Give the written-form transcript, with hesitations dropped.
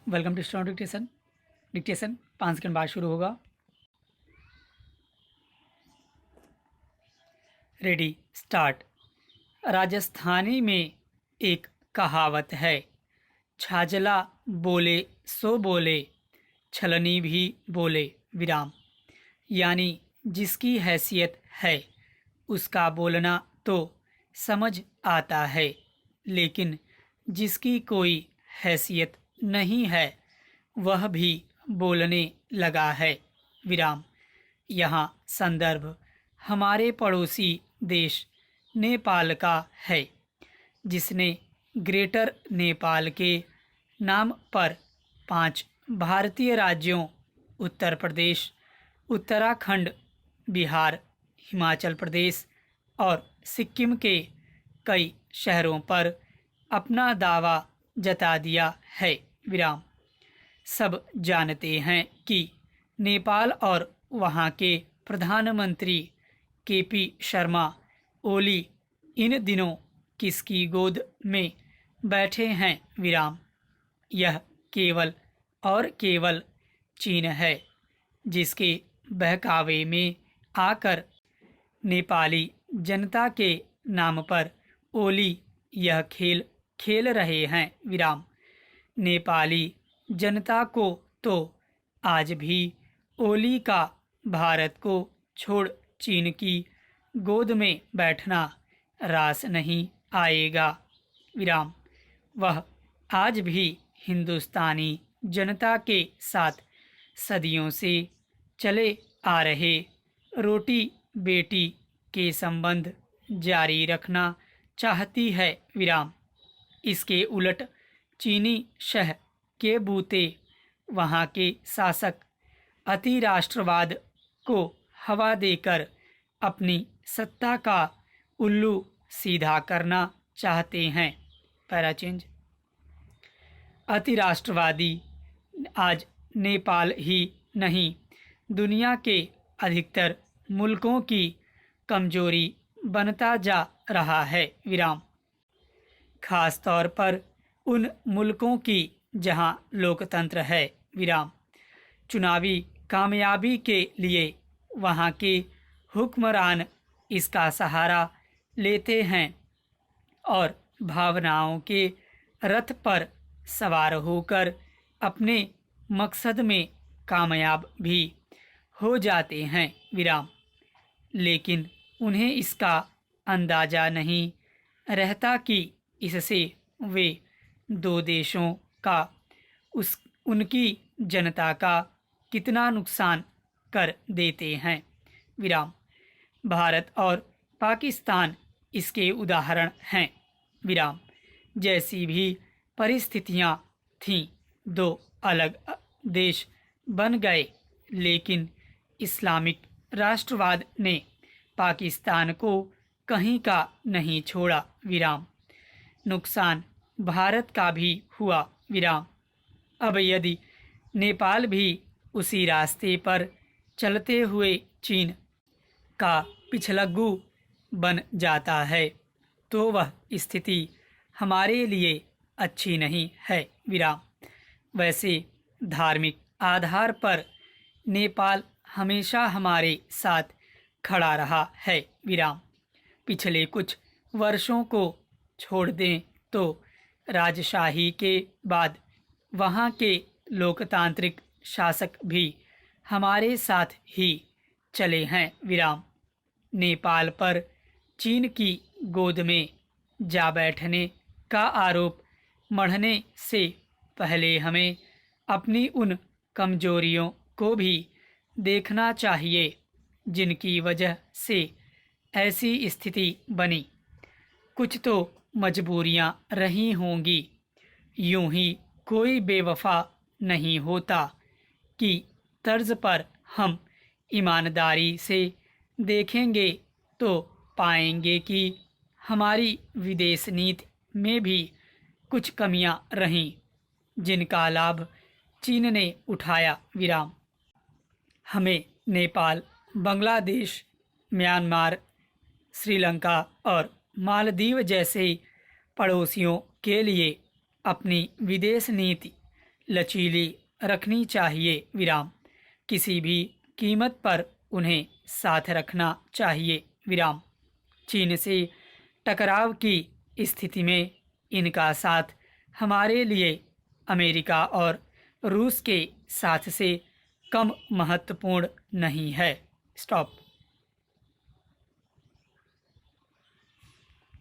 Welcome to student dictation 5 second बाद शुरू होगा। Ready start. राजस्थानी में एक कहावत है, छाजला बोले सो बोले, छलनी भी बोले विराम। यानी जिसकी हैसियत है उसका बोलना तो समझ आता है, लेकिन जिसकी कोई हैसियत नहीं है वह भी बोलने लगा है विराम। यहाँ संदर्भ हमारे पड़ोसी देश नेपाल का है, जिसने ग्रेटर नेपाल के नाम पर 5 भारतीय राज्यों उत्तर प्रदेश, उत्तराखंड, बिहार, हिमाचल प्रदेश और सिक्किम के कई शहरों पर अपना दावा जता दिया है विराम। सब जानते हैं कि नेपाल और वहाँ के प्रधानमंत्री केपी शर्मा ओली इन दिनों किसकी गोद में बैठे हैं विराम। यह केवल और केवल चीन है, जिसके बहकावे में आकर नेपाली जनता के नाम पर ओली यह खेल खेल रहे हैं विराम। नेपाली जनता को तो आज भी ओली का भारत को छोड़ चीन की गोद में बैठना रास नहीं आएगा विराम। वह आज भी हिंदुस्तानी जनता के साथ सदियों से चले आ रहे रोटी बेटी के संबंध जारी रखना चाहती है विराम। इसके उलट चीनी शह के बूते वहाँ के शासक अति राष्ट्रवाद को हवा देकर अपनी सत्ता का उल्लू सीधा करना चाहते हैं। Para change. अति राष्ट्रवादी आज नेपाल ही नहीं, दुनिया के अधिकतर मुल्कों की कमजोरी बनता जा रहा है विराम। खास तौर पर उन मुल्कों की जहां लोकतंत्र है विराम। चुनावी कामयाबी के लिए वहां के हुक्मरान इसका सहारा लेते हैं और भावनाओं के रथ पर सवार होकर अपने मकसद में कामयाब भी हो जाते हैं विराम। लेकिन उन्हें इसका अंदाज़ा नहीं रहता कि इससे वे दो देशों का उनकी जनता का कितना नुकसान कर देते हैं विराम। भारत और पाकिस्तान इसके उदाहरण हैं विराम। जैसी भी परिस्थितियां थीं, दो अलग देश बन गए, लेकिन इस्लामिक राष्ट्रवाद ने पाकिस्तान को कहीं का नहीं छोड़ा विराम। नुकसान भारत का भी हुआ विराम। अब यदि नेपाल भी उसी रास्ते पर चलते हुए चीन का पिछलग्गू बन जाता है तो वह स्थिति हमारे लिए अच्छी नहीं है विराम। वैसे धार्मिक आधार पर नेपाल हमेशा हमारे साथ खड़ा रहा है विराम। पिछले कुछ वर्षों को छोड़ दें तो राजशाही के बाद वहाँ के लोकतांत्रिक शासक भी हमारे साथ ही चले हैं विराम। नेपाल पर चीन की गोद में जा बैठने का आरोप मढ़ने से पहले हमें अपनी उन कमजोरियों को भी देखना चाहिए जिनकी वजह से ऐसी स्थिति बनी। कुछ तो मजबूरियां रही होंगी। यूं ही कोई बेवफा नहीं होता कि तर्ज पर हम ईमानदारी से देखेंगे तो पाएंगे कि हमारी विदेश नीति में भी कुछ कमियां रहीं, जिनका लाभ चीन ने उठाया विराम। हमें नेपाल, बांग्लादेश, म्यांमार, श्रीलंका और मालदीव जैसे पड़ोसियों के लिए अपनी विदेश नीति लचीली रखनी चाहिए विराम। किसी भी कीमत पर उन्हें साथ रखना चाहिए विराम। चीन से टकराव की स्थिति में इनका साथ हमारे लिए अमेरिका और रूस के साथ से कम महत्वपूर्ण नहीं है। स्टॉप।